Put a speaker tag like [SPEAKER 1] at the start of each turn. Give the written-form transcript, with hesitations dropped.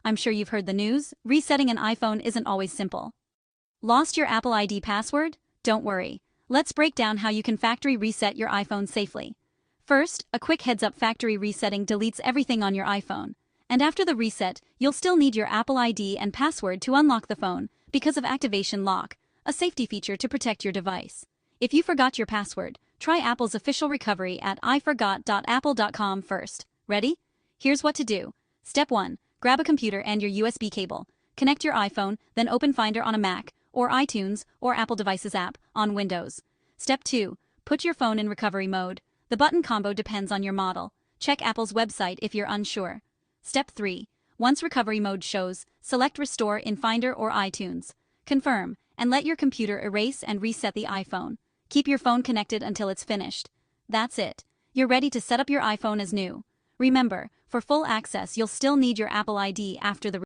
[SPEAKER 1] I'm sure you've heard the news, resetting an iPhone isn't always simple. Lost your Apple ID password? Don't worry. Let's break down how you can factory reset your iPhone safely. First, a quick heads-up: factory resetting deletes everything on your iPhone. And after the reset, you'll still need your Apple ID and password to unlock the phone because of activation lock, a safety feature to protect your device. If you forgot your password, try Apple's official recovery at iforgot.apple.com first. Ready? Here's what to do. Step 1. Grab a computer and your USB cable. Connect your iPhone, then open Finder on a Mac, or iTunes, or Apple Devices app on Windows. Step 2. Put your phone in recovery mode. The button combo depends on your model. Check Apple's website if you're unsure. Step 3. Once recovery mode shows, select Restore in Finder or iTunes. Confirm, and let your computer erase and reset the iPhone. Keep your phone connected until it's finished. That's it. You're ready to set up your iPhone as new. Remember, for full access you'll still need your Apple ID after the